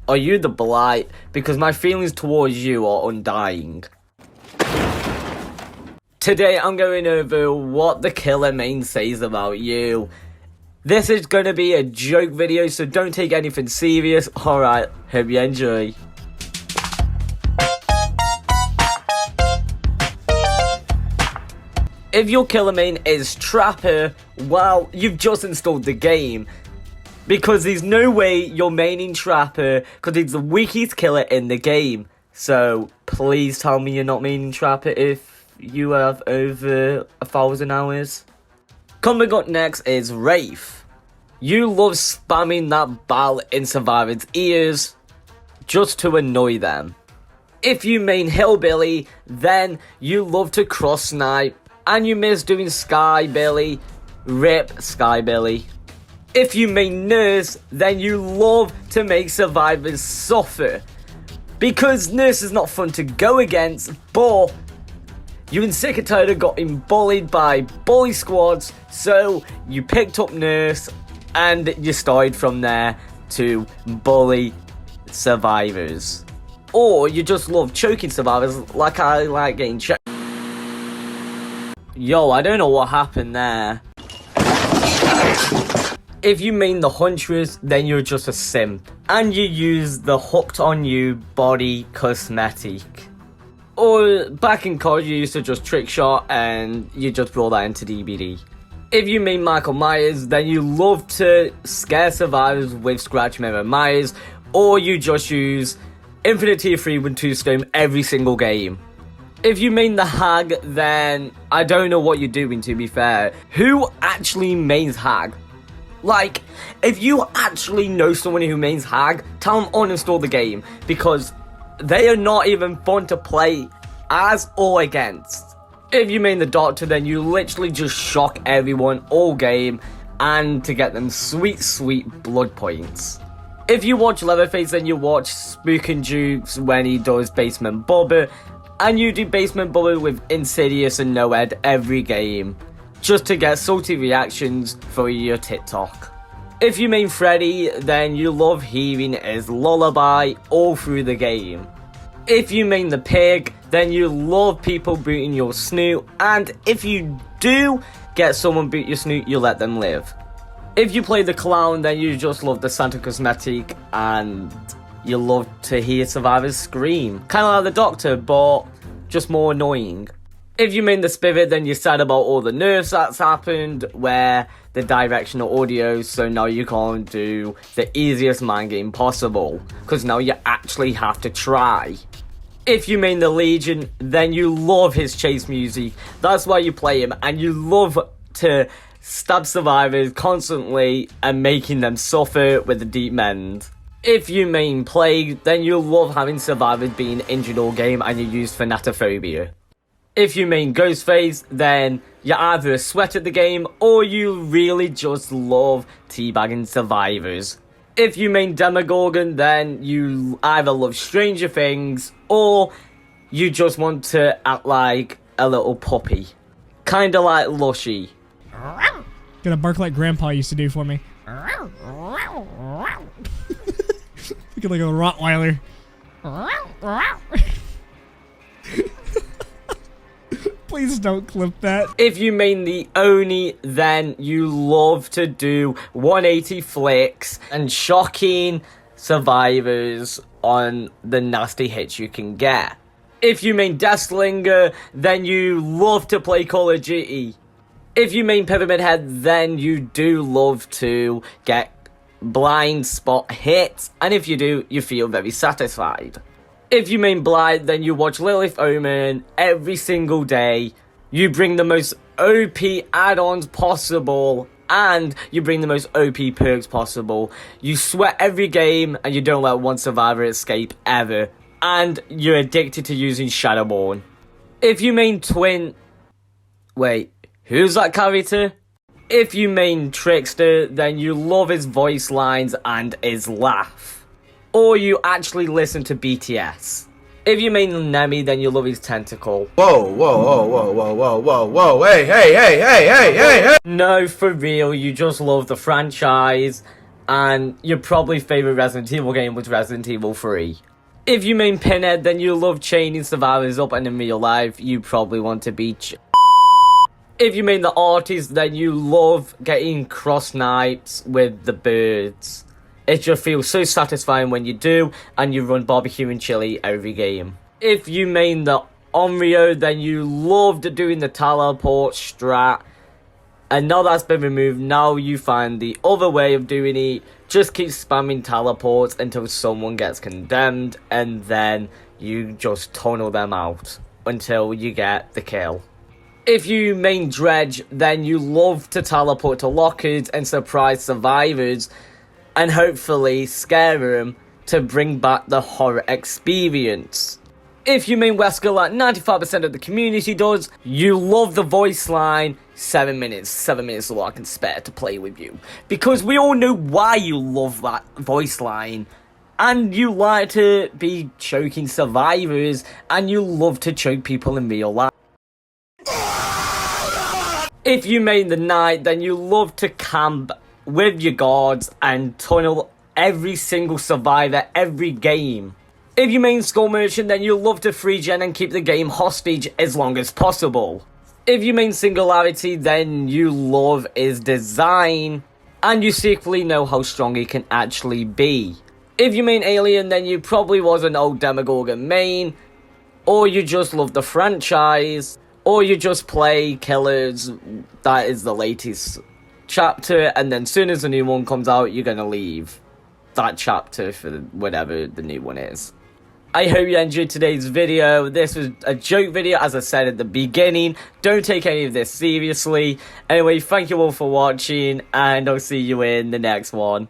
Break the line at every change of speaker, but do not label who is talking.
Are you the Blight? Because my feelings towards you are undying. Today I'm going over what the killer main says about you. This is going to be a joke video, so don't take anything serious. Alright, hope you enjoy. If your killer main is Trapper, well, you've just installed the game. Because there's no way you're maining Trapper, because he's the weakest killer in the game. So, please tell me you're not maining Trapper if you have over 1,000 hours. Coming up next is Wraith. You love spamming that bell in survivors' ears, just to annoy them. If you main Hillbilly, then you love to cross-snipe, and you miss doing Skybilly. RIP Skybilly. If you main Nurse, then you love to make survivors suffer. Because Nurse is not fun to go against, but you and sick and tired of getting bullied by bully squads, so you picked up Nurse, and you started from there to bully survivors. Or you just love choking survivors, like I like getting choked. Yo, I don't know what happened there. If you main the Huntress, then you're just a simp. And you use the hooked on you body cosmetic. Or back in college you used to just trick shot and you just roll that into DBD. If you main Michael Myers, then you love to scare survivors with Scratch Mirror Myers. Or you just use Infinite Tier 3 with 2 Stone every single game. If you main the Hag, then I don't know what you're doing, to be fair. Who actually mains Hag? Like, if you actually know someone who mains Hag, tell them uninstall the game, because they are not even fun to play as or against. If you main the Doctor, then you literally just shock everyone all game, and to get them sweet, sweet blood points. If you watch Leatherface, then you watch Spook and Jukes when he does Basement Bubba, and you do Basement Bubba with Insidious and Noed every game, just to get salty reactions for your TikTok. If you main Freddy, then you love hearing his lullaby all through the game. If you main the Pig, then you love people booting your snoot, and if you do get someone boot your snoot, you let them live. If you play the Clown, then you just love the Santa cosmetic, and you love to hear survivors scream. Kinda like the Doctor, but just more annoying. If you main the Spirit, then you're sad about all the nerfs that's happened, where the directional audio, so now you can't do the easiest mind game possible, because now you actually have to try. If you main the Legion, then you love his chase music, that's why you play him, and you love to stab survivors constantly and making them suffer with a deep mend. If you main Plague, then you love having survivors being injured all game and you use Thanatophobia. If you main Ghostface, then you're either a sweat at the game or you really just love teabagging survivors. If you main Demogorgon, then you either love Stranger Things or you just want to act like a little puppy. Kinda like Lushy.
Gonna bark like Grandpa used to do for me. Looking like a Rottweiler. Please don't clip that.
If you main the Oni, then you love to do 180 flicks and shocking survivors on the nasty hits you can get. If you main Deathslinger, then you love to play Call of Duty. If you main Pyramid Head, then you do love to get blind spot hits, and if you do, you feel very satisfied. If you main Blight, then you watch Lilith Omen every single day. You bring the most OP add-ons possible, and you bring the most OP perks possible. You sweat every game, and you don't let one survivor escape ever. And you're addicted to using Shadowborn. If you main Twin... Wait, who's that character? If you main Trickster, then you love his voice lines and his laugh. Or you actually listen to BTS. If you main Nemi, then you love his tentacle.
Whoa, whoa, whoa, whoa, whoa, whoa, whoa, whoa, hey, hey, hey, hey, hey, hey, hey!
No, for real, you just love the franchise. and your probably favourite Resident Evil game was Resident Evil 3. If you main Pinhead, then you love chaining survivors up, and in real life, you probably want to be If you main the artist, then you love getting cross-snipes with the birds. It just feels so satisfying when you do, and you run barbecue and chili every game. If you main the Onryo, then you loved doing the teleport strat. And now that's been removed, now you find the other way of doing it. Just keep spamming teleports until someone gets condemned, and then you just tunnel them out until you get the kill. If you main Dredge, then you love to teleport to lockers and surprise survivors, and hopefully scare them to bring back the horror experience. If you main Wesker, like 95% of the community does, you love the voice line, 7 minutes is all I can spare to play with you. Because we all know why you love that voice line. And you like to be choking survivors, and you love to choke people in real life. If you main the Knight, then you love to camp with your guards and tunnel every single survivor every game. If you main Skull Merchant, then you love to free gen and keep the game hostage as long as possible. If you main Singularity, then you love his design, and you secretly know how strong he can actually be. If you main Alien, then you probably was an old Demogorgon main, or you just love the franchise, or you just play Killers, that is the latest chapter, and then soon as the new one comes out, you're gonna leave that chapter for whatever the new one is. I hope you enjoyed today's video. This was a joke video, as I said at the beginning. Don't take any of this seriously. Anyway, thank you all for watching, and I'll see you in the next one.